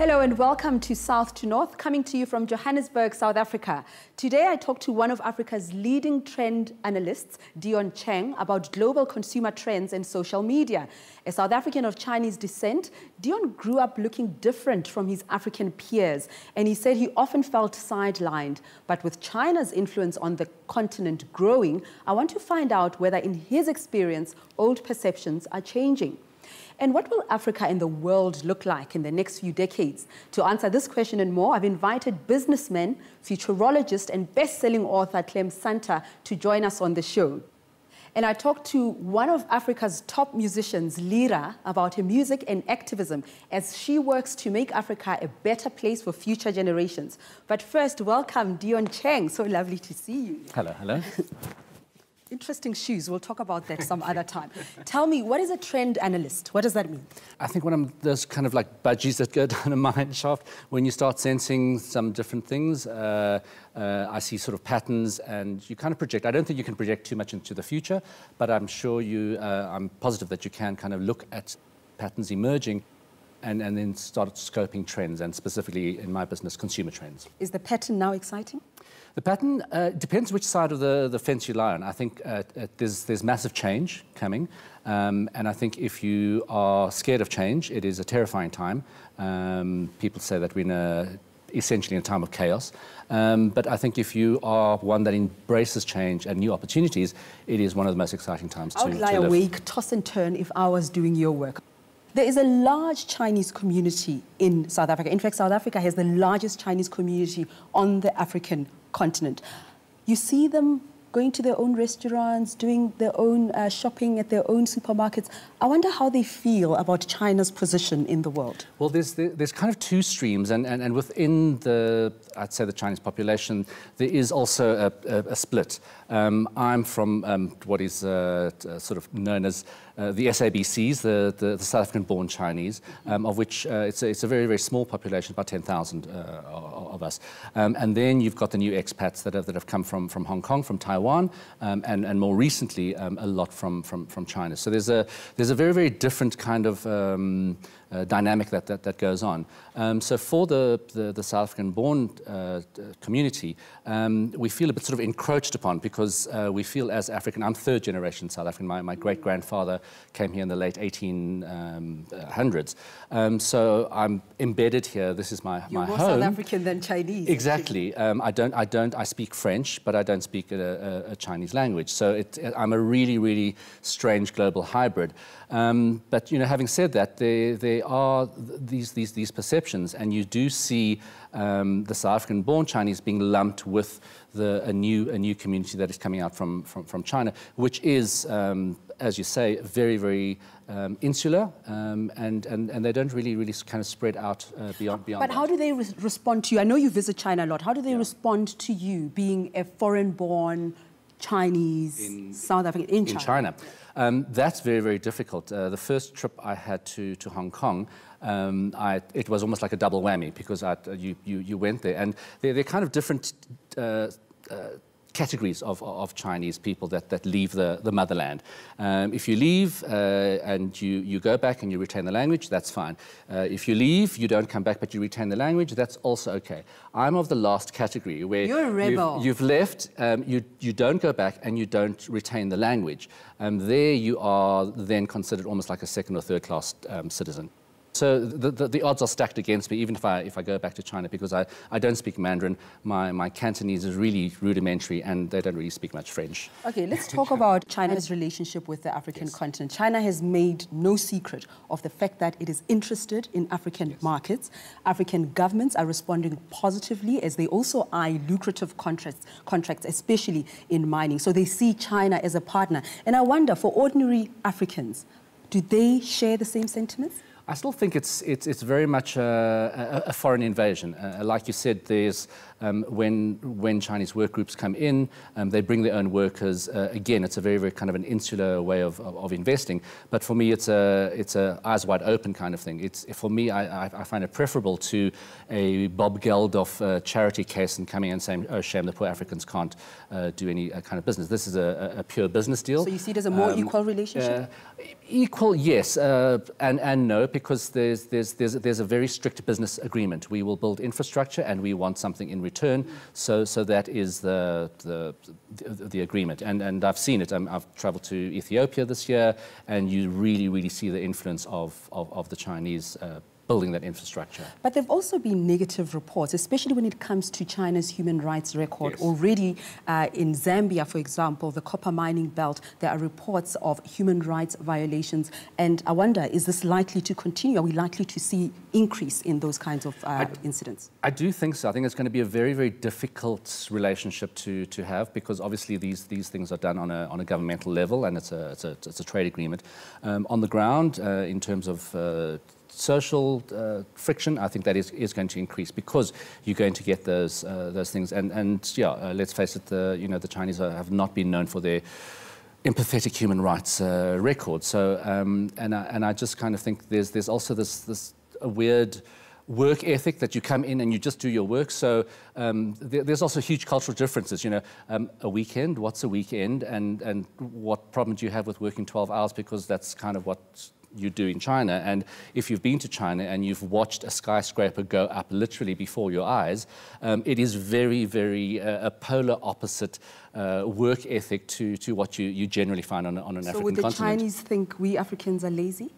Hello and welcome to South2North, coming to you from Johannesburg, South Africa. Today I talk to one of Africa's leading trend analysts, Dion Chang, about global consumer trends and social media. A South African of Chinese descent, Dion grew up looking different from his African peers, and he said he often felt sidelined. But with China's influence on the continent growing, I want to find out whether in his experience, old perceptions are changing. And what will Africa and the world look like in the next few decades? To answer this question and more, I've invited businessman, futurologist, and best-selling author Clem Santa to join us on the show. And I talked to one of Africa's top musicians, Lira, about her music and activism as she works to make Africa a better place for future generations. But first, welcome Dion Chang. So lovely to see you. Hello, hello. Interesting shoes. We'll talk about that some other time. Tell me, what is a trend analyst? What does that mean? I think one of those kind of like budgies that go down a mine shaft when you start sensing some different things. I see sort of patterns, and you kind of project. I don't think you can project too much into the future, but I'm sure I'm positive that you can kind of look at patterns emerging and then start scoping trends, and specifically in my business, consumer trends. Is the pattern now exciting? The pattern depends which side of the fence you lie on. I think there's massive change coming, and I think if you are scared of change, it is a terrifying time. People say that we're essentially in a time of chaos, but I think if you are one that embraces change and new opportunities, it is one of the most exciting times to live. I would lie awake, toss and turn if I was doing your work. There is a large Chinese community in South Africa. In fact, South Africa has the largest Chinese community on the African continent. You see them going to their own restaurants, doing their own shopping at their own supermarkets. I wonder how they feel about China's position in the world. Well, there's kind of two streams, and within I'd say the Chinese population, there is also a split. I'm from what is sort of known as the SABCs, the South African-born Chinese, of which it's a very, very small population, about 10,000 of us. And then you've got the new expats that have come from Hong Kong, from Taiwan, and more recently a lot from China. So there's a very, very different kind of dynamic that goes on. So for the South African-born community, we feel a bit sort of encroached upon, because we feel as African. I'm third generation South African. My great-grandfather came here in the late 1800s. So I'm embedded here. This is my home. You're more South African than Chinese. Exactly. I speak French, but I don't speak a Chinese language. So I'm a really, really strange global hybrid. But having said that, there are these perceptions, and you do see the South African-born Chinese being lumped with a new community that is coming out from China, which is, as you say, very, very insular, and they don't really kind of spread out beyond But how do they respond to you? I know you visit China a lot. How do they respond to you being a foreign-born Chinese South African in China? That's very, very difficult. The first trip I had to Hong Kong, it was almost like a double whammy, because you went there, and they're kind of different categories of Chinese people that leave the motherland. If you leave and you go back and you retain the language, that's fine. If you leave, you don't come back, but you retain the language, that's also okay. I'm of the last category, where you're a rebel. You've left, you don't go back, and you don't retain the language. There you are then considered almost like a second or third class citizen. So the odds are stacked against me, even if I go back to China, because I don't speak Mandarin. My Cantonese is really rudimentary, and they don't really speak much French. Okay, let's talk about China's relationship with the African continent. China has made no secret of the fact that it is interested in African markets. African governments are responding positively, as they also eye lucrative contracts, especially in mining. So they see China as a partner. And I wonder, for ordinary Africans, do they share the same sentiments? I still think it's very much a foreign invasion. Like you said, there's when Chinese work groups come in, they bring their own workers. Again, it's a very, very kind of an insular way of investing. But for me, it's a eyes wide open kind of thing. For me, I find it preferable to a Bob Geldof charity case and coming in and saying, oh, shame, the poor Africans can't do any kind of business. This is a pure business deal. So you see it as a more equal relationship? Equal, yes, and no. because there's a very strict business agreement. We will build infrastructure and we want something in return. So that is the agreement. And I've seen it. I've traveled to Ethiopia this year, and you really see the influence of the Chinese building that infrastructure. But there have also been negative reports, especially when it comes to China's human rights record. Yes. Already in Zambia, for example, the copper mining belt, there are reports of human rights violations. And I wonder, is this likely to continue? Are we likely to see increase in those kinds of incidents? I do think so. I think it's going to be a very very relationship to have, because obviously these things are done on a governmental level, and it's a trade agreement. On the ground, in terms of social friction, I think that is going to increase, because you're going to get those things. And yeah, let's face it, the Chinese have not been known for their empathetic human rights record. So and I just kind of think there's also this weird work ethic that you come in and you just do your work. So there's also huge cultural differences. A weekend, what's a weekend, and what problem do you have with working 12 hours, because that's kind of what you do in China. And if you've been to China and you've watched a skyscraper go up literally before your eyes, it is very a polar opposite work ethic to what you generally find on an African continent. So would the Chinese think we Africans are lazy?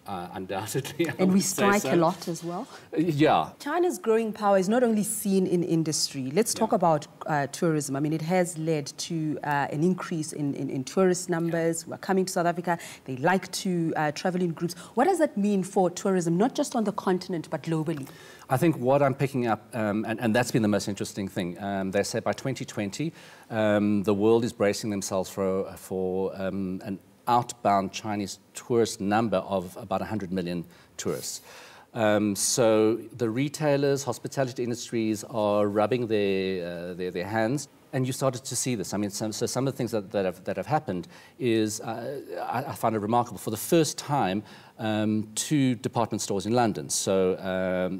Undoubtedly. And we strike a lot as well? Yeah. China's growing power is not only seen in industry. Let's talk about tourism. I mean, it has led to an increase in tourist numbers who are coming to South Africa. They like to travel in groups. What does that mean for tourism, not just on the continent, but globally? I think what I'm picking up, and that's been the most interesting thing, they say by 2020, the world is bracing themselves for an outbound Chinese tourist number of about 100 million tourists. So the retailers, hospitality industries are rubbing their hands. And you started to see this. I mean, so some of the things that have happened is, I find it remarkable. For the first time, 2 department stores in London, so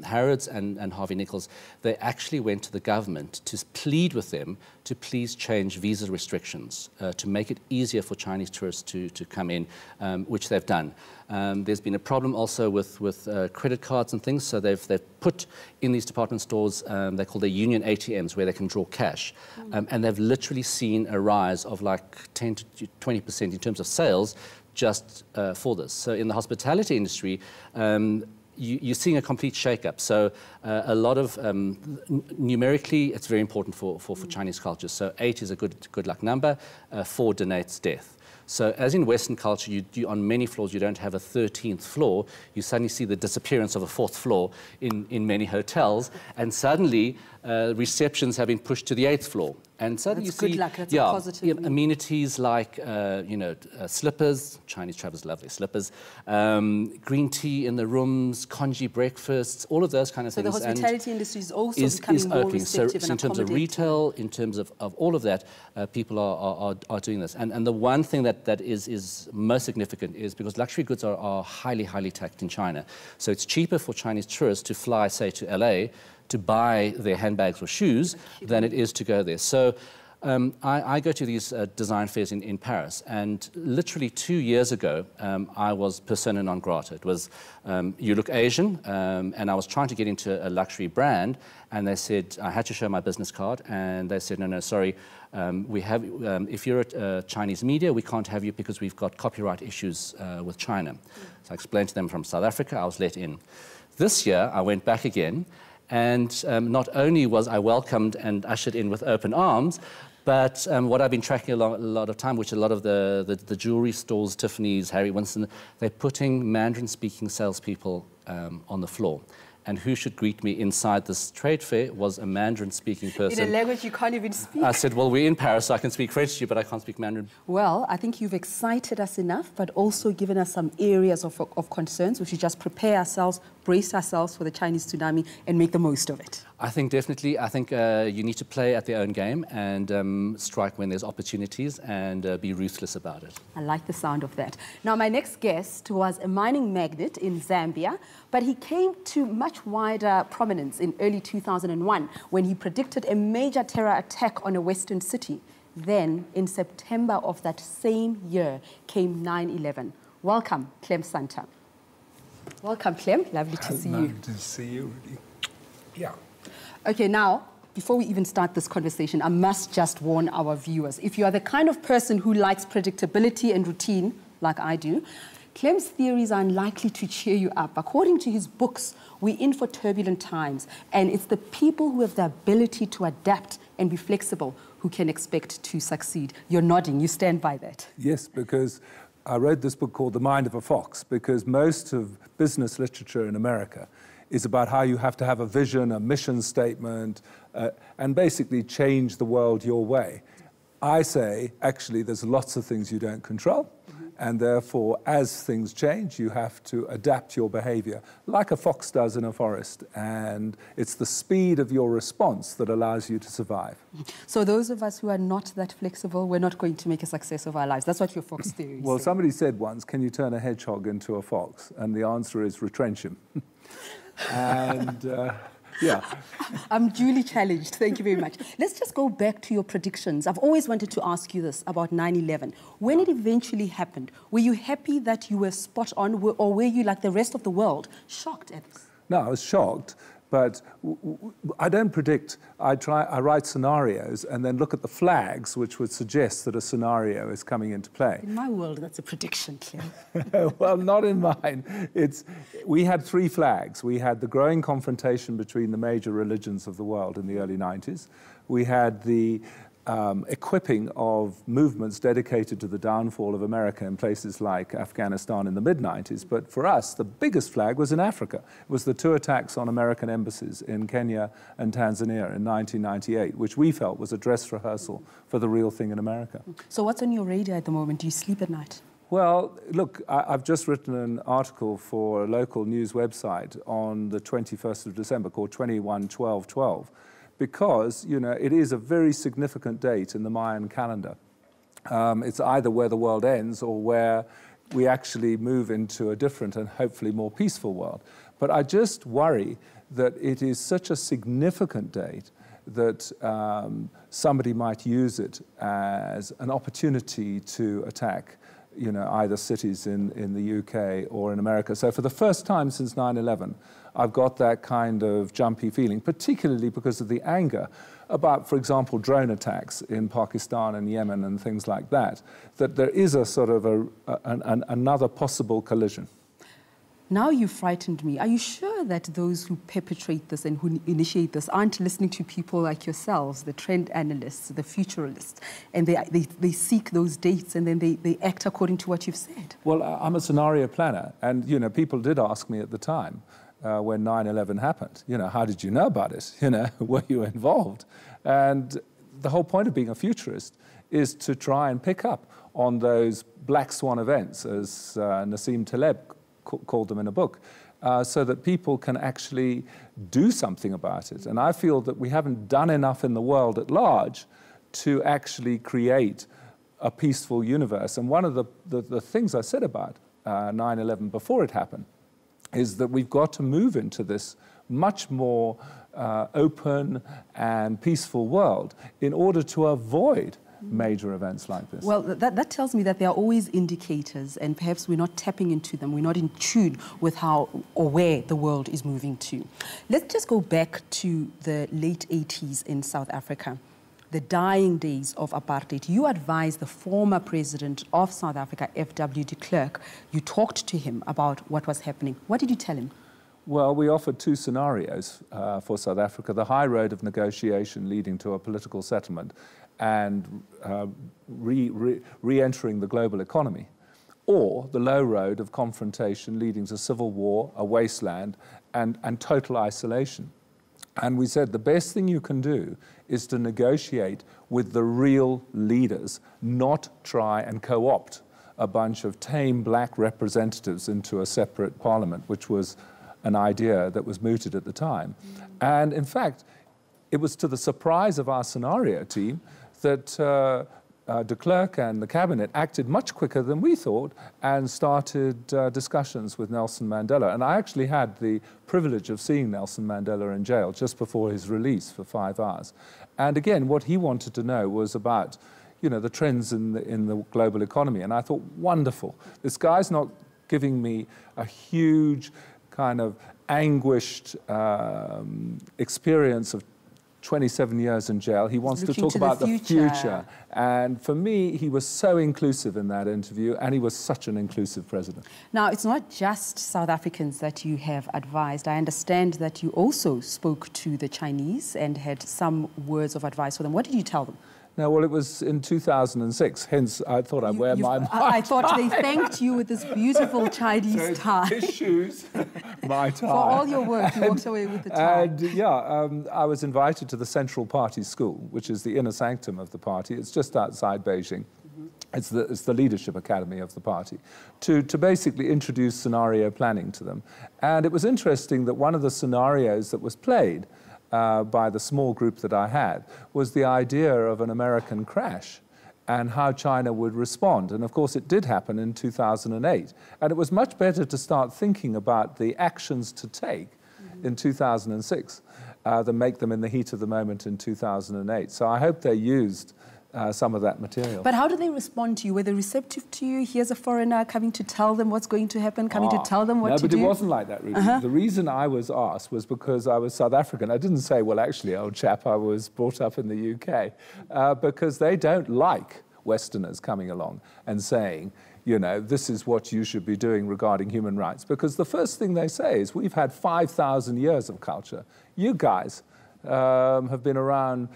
Harrods and Harvey Nichols, they actually went to the government to plead with them to please change visa restrictions to make it easier for Chinese tourists to come in, which they've done. There's been a problem also with credit cards and things, so they've put in these department stores, they call their union ATMs, where they can draw cash. And they've literally seen a rise of like 10 to 20% in terms of sales just for this. So in the hospitality industry, you're seeing a complete shake-up. So a lot of, numerically, it's very important for Chinese culture. So 8 is a good luck number, 4 denotes death. So as in Western culture, you on many floors, you don't have a 13th floor. You suddenly see the disappearance of a 4th floor in many hotels. And suddenly, receptions have been pushed to the 8th floor. And suddenly that's you see, good luck. That's a positive amenities like, slippers. Chinese travelers love their slippers. Green tea in the rooms, congee breakfasts, all of those kind of things. So the hospitality industry is also becoming more receptive so in terms of retail, in terms of all of that, people are doing this. And the one thing that is most significant is because luxury goods are highly taxed in China. So it's cheaper for Chinese tourists to fly, say, to LA to buy their handbags or shoes than it is to go there. So I go to these design fairs in Paris, and literally 2 years ago, I was persona non grata. It was, you look Asian, and I was trying to get into a luxury brand, and they said, I had to show my business card, and they said, no, sorry, we have, if you're a Chinese media, we can't have you because we've got copyright issues with China. So I explained to them from South Africa, I was let in. This year, I went back again, and not only was I welcomed and ushered in with open arms, but what I've been tracking a lot of time, which a lot of the jewelry stores, Tiffany's, Harry Winston, they're putting Mandarin-speaking salespeople on the floor. And who should greet me inside this trade fair was a Mandarin-speaking person. In a language you can't even speak. I said, well, we're in Paris, so I can speak French to you, but I can't speak Mandarin. Well, I think you've excited us enough, but also given us some areas of concerns. We should just prepare ourselves, brace ourselves for the Chinese tsunami, and make the most of it. I think definitely. I think you need to play at their own game and strike when there's opportunities and be ruthless about it. I like the sound of that. Now, my next guest was a mining magnate in Zambia, but he came to much wider prominence in early 2001 when he predicted a major terror attack on a Western city. Then, in September of that same year, came 9/11. Welcome, Clem Santa. Welcome, Clem. Lovely to see you. Lovely to see you, really. Yeah. Okay, now, before we even start this conversation, I must just warn our viewers. If you are the kind of person who likes predictability and routine, like I do, Clem's theories are unlikely to cheer you up. According to his books, we're in for turbulent times, and it's the people who have the ability to adapt and be flexible who can expect to succeed. You're nodding. You stand by that. Yes, because I wrote this book called The Mind of a Fox, because most of business literature in America is about how you have to have a vision, a mission statement, and basically change the world your way. I say, actually, there's lots of things you don't control, and therefore, as things change, you have to adapt your behavior like a fox does in a forest, and it's the speed of your response that allows you to survive. So those of us who are not that flexible, we're not going to make a success of our lives. That's what your fox theory is. Well, somebody said once, can you turn a hedgehog into a fox? And the answer is retrench him. And yeah. I'm duly challenged. Thank you very much. Let's just go back to your predictions. I've always wanted to ask you this about 9/11. When it eventually happened, were you happy that you were spot on, or were you, like the rest of the world, shocked at this? No, I was shocked, but I don't predict. I write scenarios and then look at the flags which would suggest that a scenario is coming into play. In my world, that's a prediction, Clem. Well, not in mine. We had three flags. We had the growing confrontation between the major religions of the world in the early 90s. We had the equipping of movements dedicated to the downfall of America in places like Afghanistan in the mid-90s. But for us, the biggest flag was in Africa. It was the two attacks on American embassies in Kenya and Tanzania in 1998, which we felt was a dress rehearsal for the real thing in America. So what's on your radar at the moment? Do you sleep at night? Well, look, I've just written an article for a local news website on the 21st of December called 21/12/12. Because, you know, it is a very significant date in the Mayan calendar. It's either where the world ends or where we actually move into a different and hopefully more peaceful world. But I just worry that it is such a significant date that somebody might use it as an opportunity to attack, you know, either cities in the UK or in America. So for the first time since 9/11, I've got that kind of jumpy feeling, particularly because of the anger about, for example, drone attacks in Pakistan and Yemen and things like that, that there is a sort of another possible collision. Now you've frightened me. Are you sure that those who perpetrate this and who initiate this aren't listening to people like yourselves, the trend analysts, the futurists, and they seek those dates and then they act according to what you've said? Well, I'm a scenario planner, and, you know, people did ask me at the time, when 9/11 happened, you know, how did you know about it? You know, were you involved? And the whole point of being a futurist is to try and pick up on those black swan events, as Nassim Taleb called them in a book, so that people can actually do something about it. And I feel that we haven't done enough in the world at large to actually create a peaceful universe. And one of the things I said about 9/11 before it happened is that we've got to move into this much more open and peaceful world in order to avoid major events like this. Well, that tells me that there are always indicators, and perhaps we're not tapping into them. We're not in tune with how or where the world is moving to. Let's just go back to the late 80s in South Africa, the dying days of apartheid. You advised the former president of South Africa, F.W. de Klerk. You talked to him about what was happening. What did you tell him? Well, we offered two scenarios for South Africa: the high road of negotiation leading to a political settlement and re-entering the global economy, or the low road of confrontation leading to civil war, a wasteland, and total isolation. And we said the best thing you can do is to negotiate with the real leaders, not try and co-opt a bunch of tame black representatives into a separate parliament, which was an idea that was mooted at the time. And in fact, it was to the surprise of our scenario team that de Klerk and the cabinet acted much quicker than we thought and started discussions with Nelson Mandela. And I actually had the privilege of seeing Nelson Mandela in jail just before his release for 5 hours. And again, what he wanted to know was about, you know, the trends in the global economy. And I thought, wonderful. This guy's not giving me a huge kind of anguished experience of 27 years in jail. He wants to talk about the future. And for me, he was so inclusive in that interview, and he was such an inclusive president. Now, it's not just South Africans that you have advised. I understand that you also spoke to the Chinese and had some words of advice for them. What did you tell them? No, well, it was in 2006, hence I thought I'd wear my I thought they thanked you with this beautiful Chinese tie. His shoes, my tie. For all your work, you walked away with the tie. And yeah, I was invited to the Central Party School, which is the inner sanctum of the party. It's just outside Beijing. It's the leadership academy of the party, to basically introduce scenario planning to them. And it was interesting that one of the scenarios that was played by the small group that I had was the idea of an American crash and how China would respond. And of course it did happen in 2008. And it was much better to start thinking about the actions to take in 2006 than make them in the heat of the moment in 2008. So I hope they used some of that material. But how did they respond to you? Were they receptive to you? Here's a foreigner coming to tell them what's going to happen, coming to tell them what to do? No, but it wasn't like that, really. The reason I was asked was because I was South African. I didn't say, well, actually, old chap, I was brought up in the UK, because they don't like Westerners coming along and saying, you know, this is what you should be doing regarding human rights. Because the first thing they say is, we've had 5,000 years of culture. You guys have been around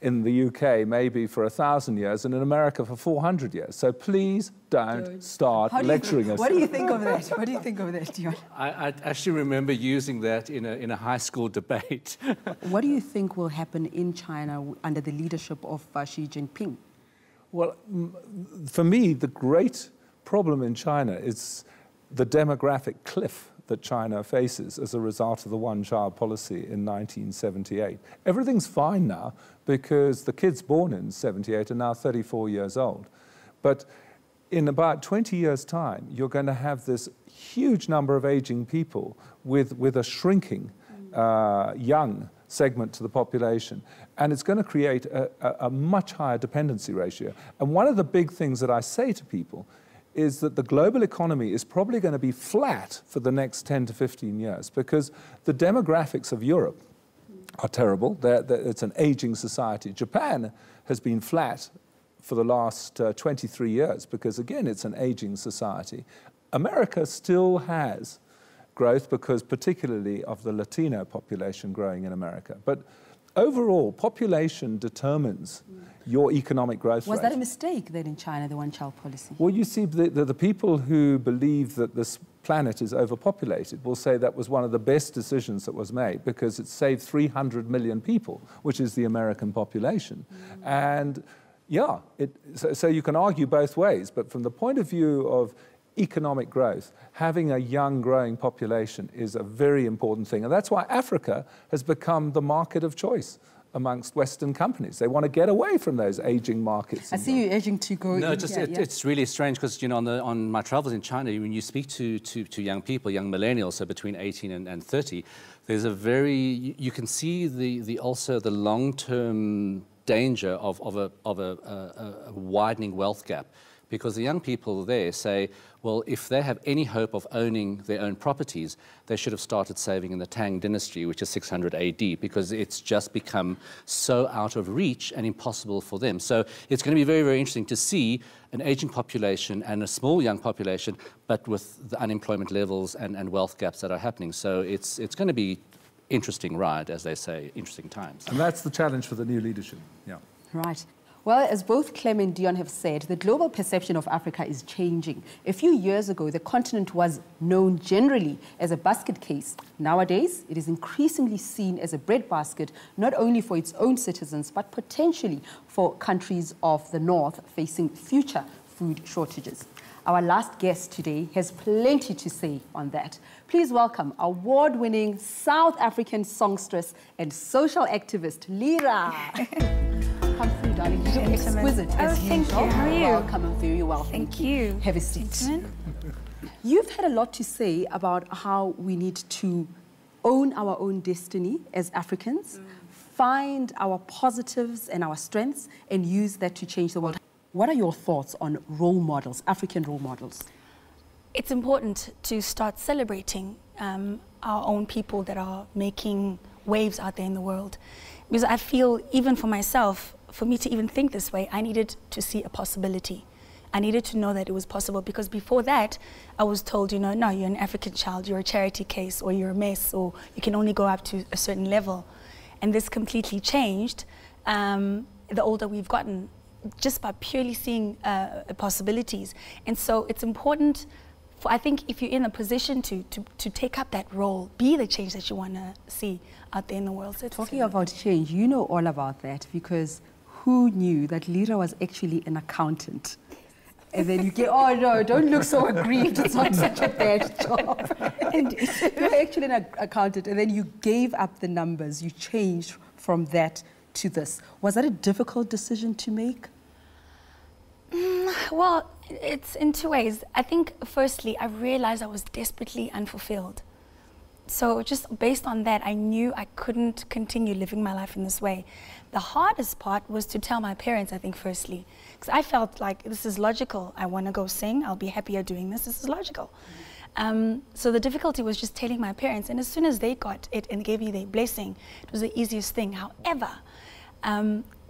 in the UK maybe for 1,000 years and in America for 400 years. So please don't start lecturing us. What do you think of that? What do you think of that, Dion? I actually remember using that in a high school debate. What do you think will happen in China under the leadership of Xi Jinping? Well, for me, the great problem in China is the demographic cliff that China faces as a result of the one-child policy in 1978. Everything's fine now because the kids born in 78 are now 34 years old. But in about 20 years' time, you're going to have this huge number of aging people with a shrinking young segment to the population. And it's going to create a much higher dependency ratio. And one of the big things that I say to people is that the global economy is probably going to be flat for the next 10 to 15 years because the demographics of Europe are terrible. It's an aging society. Japan has been flat for the last 23 years because, again, it's an aging society. America still has growth because particularly of the Latino population growing in America. But overall, population determines your economic growth rate. Was that a mistake then in China, the one-child policy? Well, you see, the people who believe that this planet is overpopulated will say that was one of the best decisions that was made because it saved 300 million people, which is the American population. And yeah, so you can argue both ways, but from the point of view of economic growth, having a young growing population is a very important thing. And that's why Africa has become the market of choice amongst Western companies. They want to get away from those aging markets. I see you aging to go. No, it's really strange because, you know, on my travels in China, when you speak to young people, young millennials, so between 18 and 30, there's a you can see also the long-term danger of a widening wealth gap. Because the young people there say, well, if they have any hope of owning their own properties, they should have started saving in the Tang dynasty, which is 600 AD, because it's just become so out of reach and impossible for them. So it's going to be very, very interesting to see an aging population and a small young population, but with the unemployment levels and wealth gaps that are happening. So it's going to be interesting ride, as they say, interesting times. And that's the challenge for the new leadership. Yeah. Right. Well, as both Clem and Dion have said, the global perception of Africa is changing. A few years ago, the continent was known generally as a basket case. Nowadays, it is increasingly seen as a breadbasket, not only for its own citizens, but potentially for countries of the North facing future food shortages. Our last guest today has plenty to say on that. Please welcome award-winning South African songstress and social activist, Lira. Come through, darling. You look exquisite as usual. Thank you. How are you? Welcome, I'm very well. Thank you. Have a seat. You've had a lot to say about how we need to own our own destiny as Africans, find our positives and our strengths, and use that to change the world. What are your thoughts on role models, African role models? it's important to start celebrating our own people that are making waves out there in the world. Because I feel, even for myself, for me to even think this way, I needed to see a possibility. I needed to know that it was possible, because before that, I was told, you know, no, you're an African child, you're a charity case, or you're a mess, or you can only go up to a certain level. And this completely changed the older we've gotten, just by purely seeing possibilities. And so it's important, for, I think, if you're in a position to take up that role, be the change that you want to see out there in the world. So talking about change, you know all about that, because who knew that Lira was actually an accountant? And then you get, oh no, don't look so aggrieved, it's not such a bad job. And you're actually an accountant, and then you gave up the numbers, you changed from that to this. Was that a difficult decision to make? Well, it's in two ways. I think, firstly, I realized I was desperately unfulfilled. So just based on that, I knew I couldn't continue living my life in this way. The hardest part was to tell my parents, I think, firstly, because I felt like this is logical. I want to go sing. I'll be happier doing this. This is logical. So the difficulty was just telling my parents, and as soon as they got it and gave me their blessing, it was the easiest thing. However,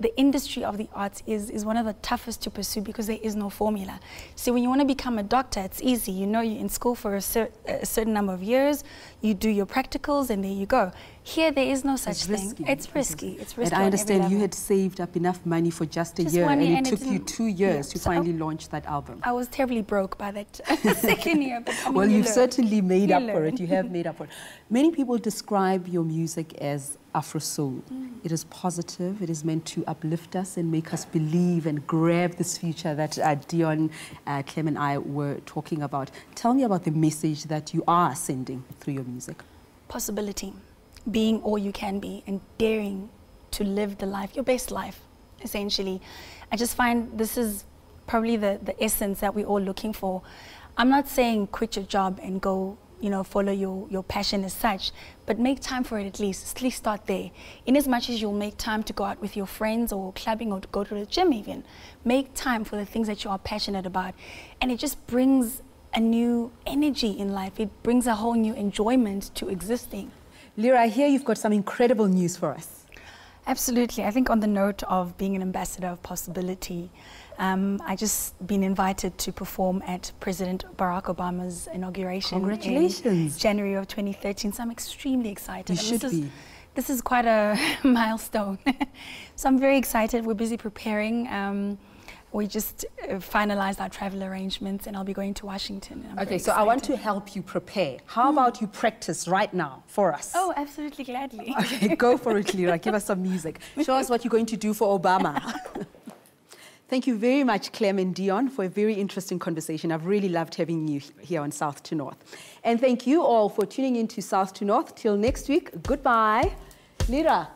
the industry of the arts is one of the toughest to pursue, because there is no formula. So when you want to become a doctor, it's easy. You know, you're in school for a certain number of years, you do your practicals, and there you go. Here, there is no such thing. It's risky. It's risky. And I understand you had saved up enough money for just a year, and it took you 2 years to finally launch that album. I was terribly broke by that second year. But I mean, well, you've certainly made up for it. You have made up for it. Many people describe your music as Afro soul. It is positive. It is meant to uplift us and make us believe and grab this future that Dion, Clem and I were talking about. Tell me about the message that you are sending through your music. Possibility. Being all you can be and daring to live the life, your best life, essentially. I just find this is probably the essence that we're all looking for. I'm not saying quit your job and go, you know, follow your passion as such, but make time for it at least start there. In as much as you'll make time to go out with your friends or clubbing or to go to the gym even, make time for the things that you are passionate about. And it just brings a new energy in life. It brings a whole new enjoyment to existing. Lira, I hear you've got some incredible news for us. Absolutely. I think on the note of being an ambassador of possibility, I just been invited to perform at President Barack Obama's inauguration. Congratulations. In January of 2013. So I'm extremely excited. You should be. This is quite a milestone. So I'm very excited. We're busy preparing. We just finalized our travel arrangements, and I'll be going to Washington. Okay, so I want to help you prepare. How about you practice right now for us? Oh, absolutely, gladly. Okay, go for it, Lira. Give us some music. Show us what you're going to do for Obama. Thank you very much, Clem and Dion, for a very interesting conversation. I've really loved having you here on South to North. And thank you all for tuning in to South to North. Till next week, goodbye. Lira.